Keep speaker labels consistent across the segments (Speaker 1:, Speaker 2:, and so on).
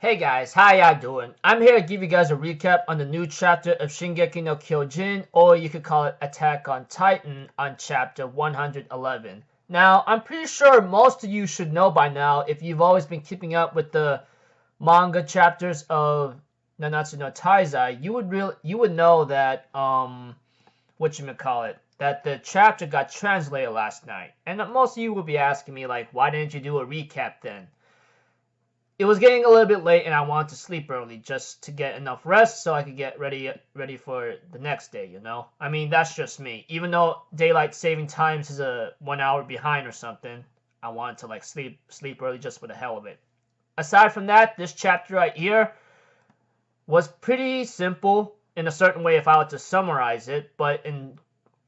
Speaker 1: Hey guys, how y'all doing? I'm here to give you guys a recap on the new chapter of Shingeki no Kyojin, or you could call it Attack on Titan, on chapter 111. Now, I'm pretty sure most of you should know by now, if you've always been keeping up with the manga chapters of Nanatsu no Taizai, you would know that that the chapter got translated last night. And most of you would be asking me like, why didn't you do a recap then? It was getting a little bit late and I wanted to sleep early just to get enough rest so I could get ready for the next day, you know? I mean, that's just me. Even though daylight saving times is a 1 hour behind or something, I wanted to like sleep early just for the hell of it. Aside from that, this chapter right here was pretty simple in a certain way if I were to summarize it, but in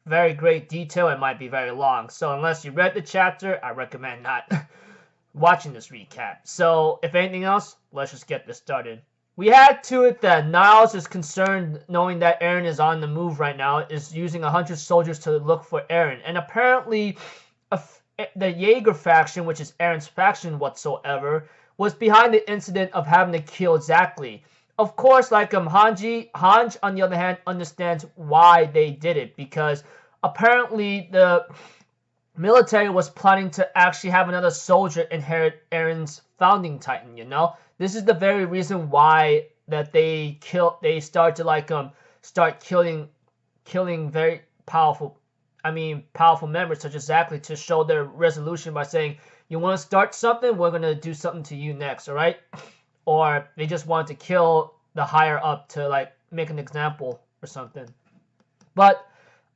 Speaker 1: very great detail it might be very long. So unless you read the chapter, I recommend not watching this recap. So, if anything else, let's just get this started. We had to it that Niles is concerned knowing that Eren is on the move right now, is using 100 soldiers to look for Eren. And apparently, the Jaeger faction, which is Eren's faction whatsoever, was behind the incident of having to kill Zackley. Of course, like Hanj on the other hand understands why they did it, because apparently the military was planning to actually have another soldier inherit Eren's founding titan, you know? This is the very reason why that they start killing very powerful members such as Zackley to show their resolution by saying, you want to start something, we're going to do something to you next, all right? Or they just want to kill the higher up to like make an example or something. But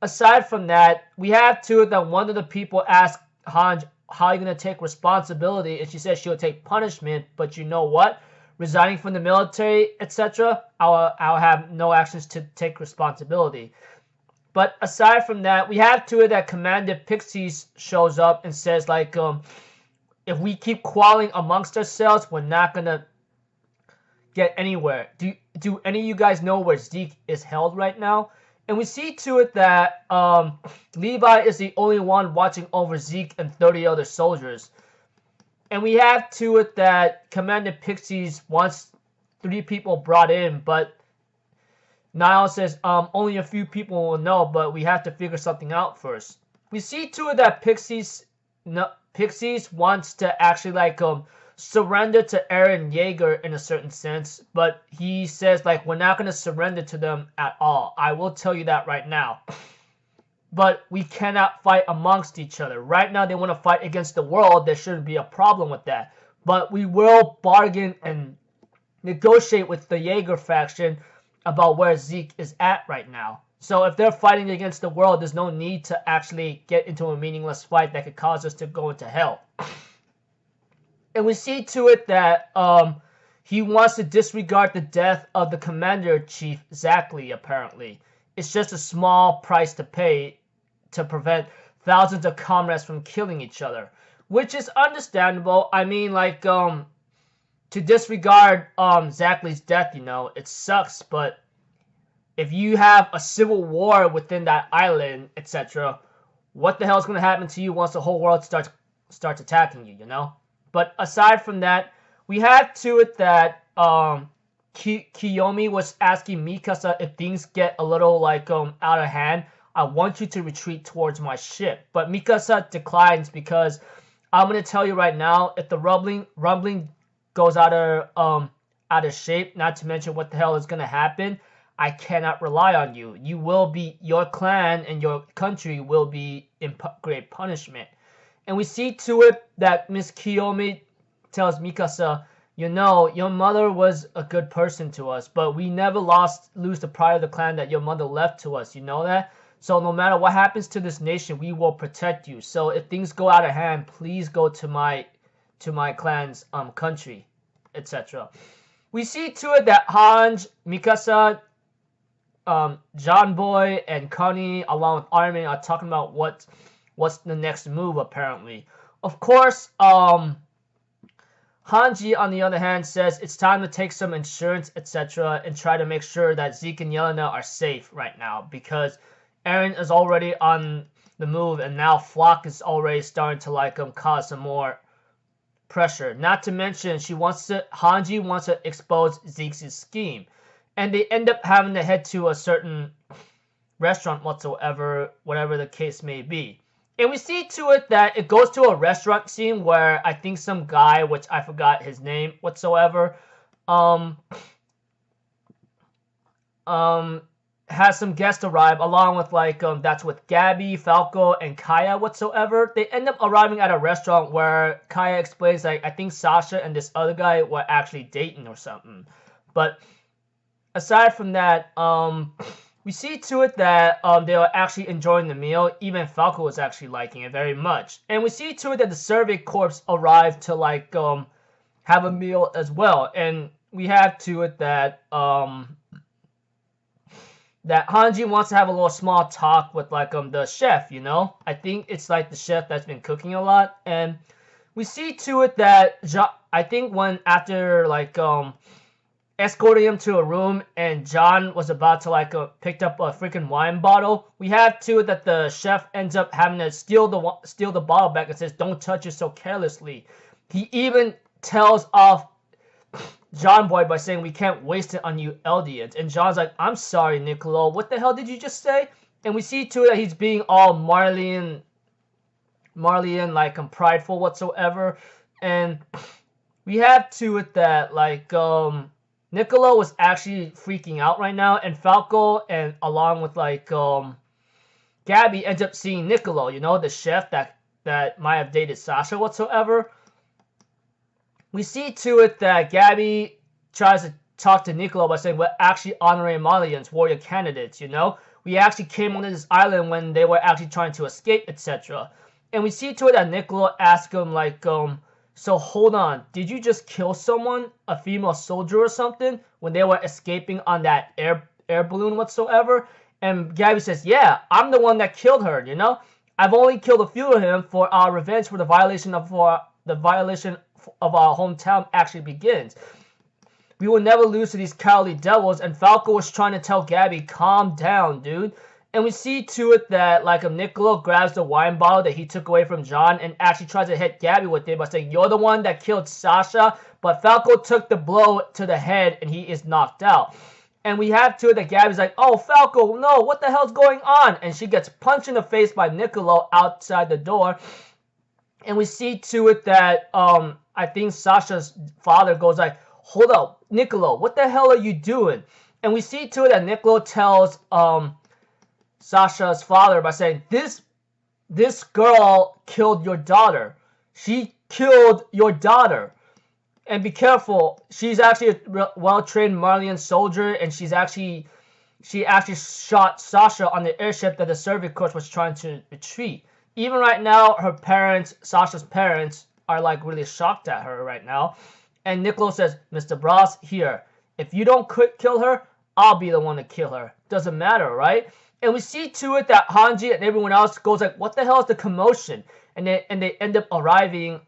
Speaker 1: aside from that, we have to that one of the people asked Hanj, how are you going to take responsibility? And she says she'll take punishment, but you know what? Resigning from the military, etc., I'll have no actions to take responsibility. But aside from that, we have to it that Commander Pixies shows up and says, like, if we keep quarreling amongst ourselves, we're not going to get anywhere. Do any of you guys know where Zeke is held right now? And we see to it that Levi is the only one watching over Zeke and 30 other soldiers. And we have to it that Commander Pixies wants 3 people brought in, but Niles says only a few people will know, but we have to figure something out first. We see to it that Pixies wants to actually like surrender to Eren Jaeger in a certain sense, but he says like we're not going to surrender to them at all. I will tell you that right now. But we cannot fight amongst each other. Right now they want to fight against the world. There shouldn't be a problem with that. But we will bargain and negotiate with the Jaeger faction about where Zeke is at right now. So if they're fighting against the world, there's no need to actually get into a meaningless fight that could cause us to go into hell. And we see to it that he wants to disregard the death of the commander-in-chief, Zackley, apparently. It's just a small price to pay to prevent thousands of comrades from killing each other. Which is understandable. I mean, like, to disregard Zackley's death, you know, it sucks, but if you have a civil war within that island, etc., what the hell is going to happen to you once the whole world starts attacking you, you know? But aside from that, we have to it that Kiyomi was asking Mikasa if things get a little like out of hand, I want you to retreat towards my ship. But Mikasa declines because I'm gonna tell you right now, if the rumbling goes out of shape, not to mention what the hell is gonna happen, I cannot rely on you. Your clan and your country will be in great punishment. And we see to it that Miss Kiyomi tells Mikasa, you know, your mother was a good person to us, but we never lose the pride of the clan that your mother left to us. You know that? So no matter what happens to this nation, we will protect you. So if things go out of hand, please go to my clan's country, etc. We see to it that Hanj, Mikasa, John Boy, and Connie, along with Armin, are talking about what's the next move, apparently. Of course, Hanji, on the other hand, says it's time to take some insurance, etc., and try to make sure that Zeke and Yelena are safe right now, because Eren is already on the move, and now Flock is already starting to like cause some more pressure. Not to mention, Hanji wants to expose Zeke's scheme. And they end up having to head to a certain restaurant whatsoever, whatever the case may be. And we see to it that it goes to a restaurant scene where I think some guy, which I forgot his name whatsoever, has some guests arrive along with that's with Gabby, Falco, and Kaya whatsoever. They end up arriving at a restaurant where Kaya explains I think Sasha and this other guy were actually dating or something. But aside from that, we see to it that they are actually enjoying the meal. Even Falco was actually liking it very much. And we see to it that the Survey Corps arrived to have a meal as well. And we have to it that that Hanji wants to have a little small talk with the chef, you know? I think it's the chef that's been cooking a lot. And we see to it that I think when after escorting him to a room and John was about to picked up a freaking wine bottle, we have to that the chef ends up having to steal the bottle back and says, "Don't touch it so carelessly." He even tells off John Boy by saying, "We can't waste it on you Eldians." And John's like, "I'm sorry, Niccolo, what the hell did you just say?" And we see to it that he's being all Marleyan and prideful whatsoever. And we have to it that Niccolo was actually freaking out right now, and Falco and along with Gabby ends up seeing Niccolo, you know, the chef that might have dated Sasha whatsoever. We see to it that Gabby tries to talk to Niccolo by saying we're actually honorary Malians, warrior candidates, you know? We actually came onto this island when they were actually trying to escape, etc. And we see to it that Niccolo asks him so hold on, did you just kill someone, a female soldier or something, when they were escaping on that air balloon whatsoever? And Gabby says, yeah, I'm the one that killed her, you know? I've only killed a few of him for our revenge for the violation of our hometown actually begins. We will never lose to these cowardly devils. And Falco was trying to tell Gabby, calm down, dude. And we see to it that Niccolo grabs the wine bottle that he took away from John and actually tries to hit Gabby with it by saying, you're the one that killed Sasha. But Falco took the blow to the head and he is knocked out. And we have to it that Gabby's like, oh, Falco, no, what the hell's going on? And she gets punched in the face by Niccolo outside the door. And we see to it that I think Sasha's father goes hold up, Niccolo, what the hell are you doing? And we see to it that Niccolo tells Sasha's father by saying, this girl killed your daughter. She killed your daughter. And be careful, she's actually a well-trained Marleyan soldier, and she actually shot Sasha on the airship that the Survey Corps was trying to retreat. Even right now, her parents, Sasha's parents, are really shocked at her right now. And Niccolo says, Mr. Bros, here, if you don't kill her, I'll be the one to kill her. Doesn't matter, right? And we see to it that Hanji and everyone else goes what the hell is the commotion? And they end up arriving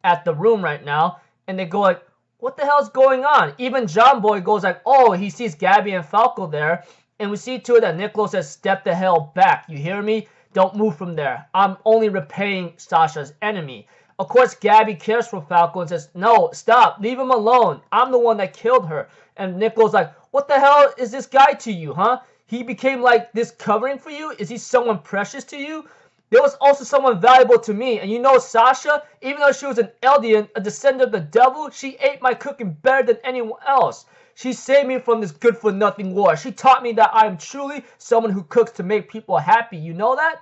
Speaker 1: at the room right now, and they go what the hell's going on? Even John Boy goes oh, he sees Gabby and Falco there, and we see to it that Niccolo says, step the hell back, you hear me? Don't move from there. I'm only repaying Sasha's enemy. Of course, Gabby cares for Falco and says, no, stop, leave him alone. I'm the one that killed her. And Niccolo's what the hell is this guy to you, huh? He became this covering for you? Is he someone precious to you? There was also someone valuable to me. And you know Sasha, even though she was an Eldian, a descendant of the devil, she ate my cooking better than anyone else. She saved me from this good-for-nothing war. She taught me that I am truly someone who cooks to make people happy. You know that?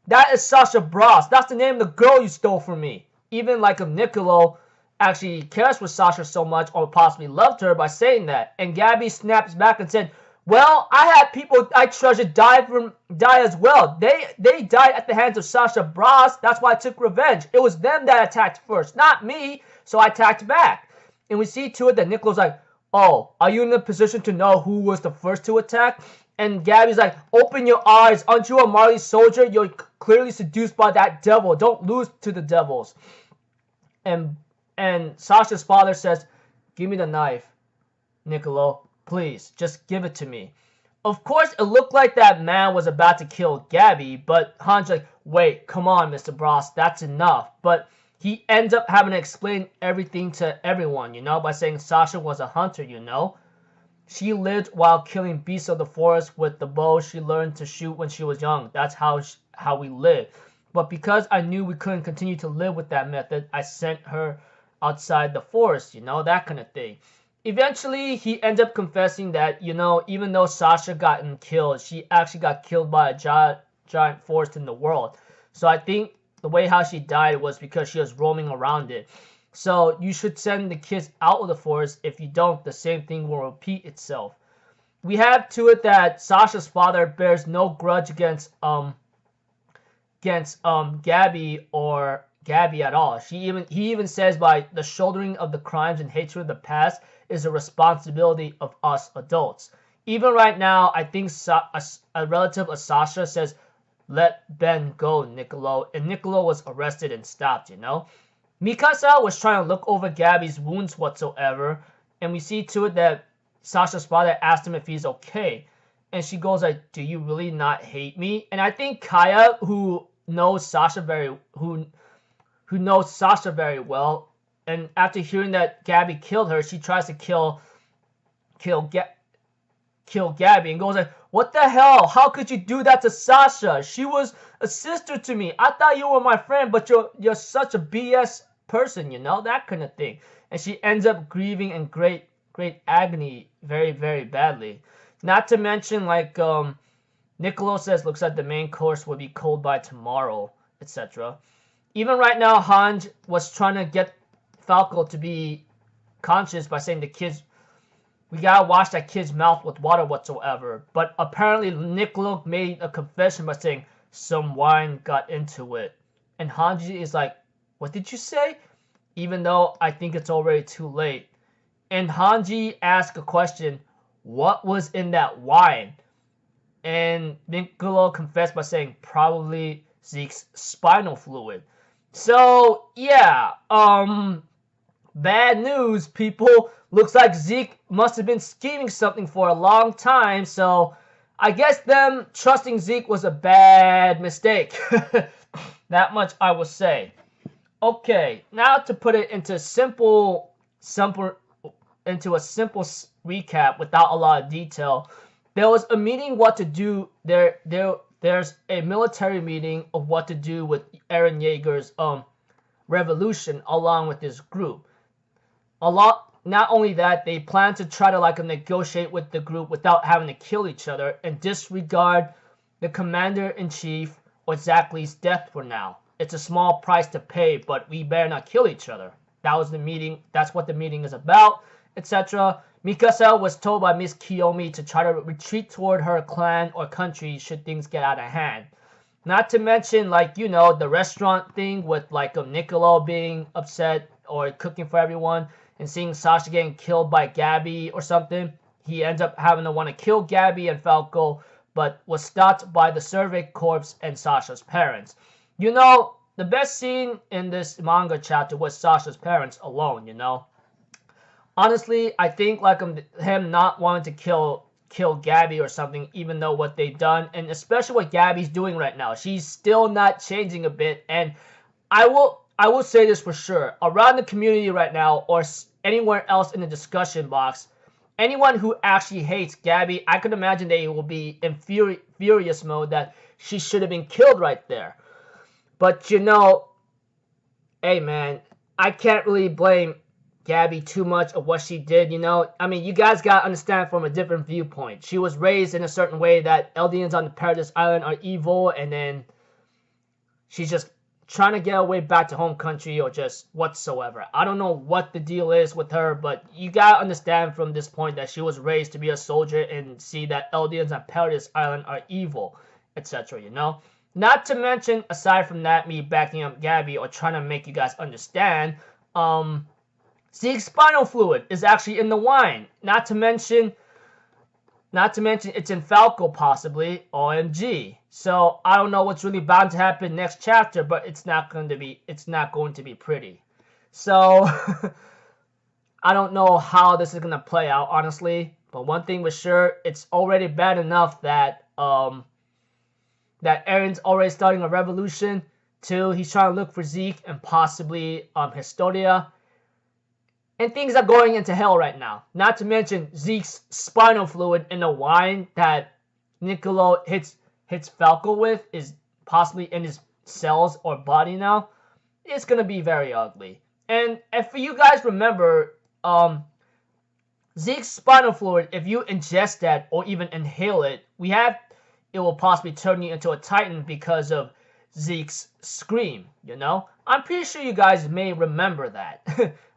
Speaker 1: That is Sasha Bros. That's the name of the girl you stole from me. Even if Niccolo actually cares for Sasha so much or possibly loved her by saying that. And Gabby snaps back and said, well, I had people I treasured die as well. They died at the hands of Sasha Bros. That's why I took revenge. It was them that attacked first, not me. So I attacked back. And we see to it that Niccolo's oh, are you in a position to know who was the first to attack? And Gabby's open your eyes. Aren't you a Marley soldier? You're clearly seduced by that devil. Don't lose to the devils. And Sasha's father says, give me the knife, Niccolo. Please, just give it to me. Of course, it looked like that man was about to kill Gabby, but Han's wait, come on, Mr. Bros, that's enough. But he ends up having to explain everything to everyone, by saying Sasha was a hunter. She lived while killing beasts of the forest with the bow she learned to shoot when she was young. That's how we live. But because I knew we couldn't continue to live with that method, I sent her outside the forest, that kind of thing. Eventually, he ends up confessing that, even though Sasha gotten killed, she actually got killed by a giant forest in the world. So I think the way how she died was because she was roaming around it. So you should send the kids out of the forest. If you don't, the same thing will repeat itself. We have to it that Sasha's father bears no grudge against Gabby at all. He even says by the shouldering of the crimes and hatred of the past is a responsibility of us adults. Even right now, I think a relative of Sasha says, "Let Ben go, Niccolo," and Niccolo was arrested and stopped. Mikasa was trying to look over Gabby's wounds whatsoever, and we see to it that Sasha's father asked him if he's okay, and she goes like, "Do you really not hate me?" And I think Kaya, who knows Sasha very well, and after hearing that Gabby killed her, she tries to kill Gabby and goes like, "What the hell? How could you do that to Sasha? She was a sister to me. I thought you were my friend, but you're such a BS person, that kind of thing." And she ends up grieving in great agony, very, very badly. Not to mention, like, Niccolo says, looks like the main course will be cold by tomorrow, etc. Even right now, Hanj was trying to get Falco to be conscious by saying the kids, "We gotta wash that kid's mouth with water whatsoever." But apparently Niccolo made a confession by saying some wine got into it. And Hanji is like, "What did you say?" Even though I think it's already too late. And Hanji asked a question, "What was in that wine?" And Niccolo confessed by saying probably Zeke's spinal fluid. So yeah, bad news, people. Looks like Zeke must have been scheming something for a long time, so I guess them trusting Zeke was a bad mistake. That much I will say. Okay, now to put it into a simple recap without a lot of detail. There was a meeting what to do. There's a military meeting of what to do with Eren Yeager's revolution along with his group. Not only that, they plan to try to negotiate with the group without having to kill each other and disregard the commander-in-chief or Zackley's death for now. It's a small price to pay, but we better not kill each other. That was the meeting. That's what the meeting is about, etc. Mikasa was told by Miss Kiyomi to try to retreat toward her clan or country should things get out of hand. Not to mention, the restaurant thing with Niccolo being upset or cooking for everyone and seeing Sasha getting killed by Gabby or something. He ends up having to want to kill Gabby and Falco, but was stopped by the Survey Corps and Sasha's parents. The best scene in this manga chapter was Sasha's parents alone, Honestly, I think him not wanting to kill Gabby or something, even though what they've done, and especially what Gabby's doing right now. She's still not changing a bit, and I will say this for sure. Around the community right now, or anywhere else in the discussion box, anyone who actually hates Gabby, I could imagine they will be in furious mode that she should have been killed right there. But hey man, I can't really blame Gabby too much of what she did, I mean, you guys gotta understand from a different viewpoint. She was raised in a certain way that Eldians on the Paradise Island are evil, and then she's just trying to get away back to home country or just whatsoever. I don't know what the deal is with her, but you gotta understand from this point that she was raised to be a soldier and see that Eldians on Paradise Island are evil, etc., Not to mention, aside from that, me backing up Gabby or trying to make you guys understand, Zeke's spinal fluid is actually in the wine. Not to mention it's in Falco possibly. OMG. So I don't know what's really bound to happen next chapter, but it's not going to be pretty. So I don't know how this is going to play out, honestly. But one thing was sure, it's already bad enough that that Eren's already starting a revolution. Two, he's trying to look for Zeke and possibly Historia. And things are going into hell right now. Not to mention Zeke's spinal fluid in the wine that Niccolo hits Falco with is possibly in his cells or body now. It's gonna be very ugly. And if you guys remember, Zeke's spinal fluid, if you ingest that or even inhale it, it will possibly turn you into a Titan because of Zeke's scream, you know? I'm pretty sure you guys may remember that.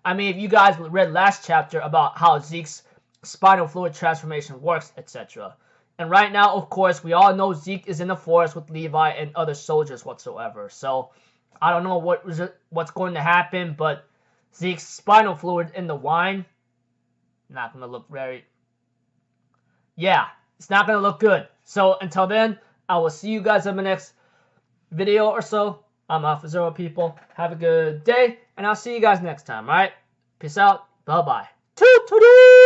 Speaker 1: I mean, if you guys read last chapter about how Zeke's spinal fluid transformation works, etc. And right now, of course, we all know Zeke is in the forest with Levi and other soldiers whatsoever. So, I don't know what's going to happen, but Zeke's spinal fluid in the wine, not going to look very... Yeah, it's not going to look good. So, until then, I will see you guys in the next video or so. I'm Alpha Zero, people. Have a good day, and I'll see you guys next time, alright? Peace out. Bye-bye. Toot-toot-toot!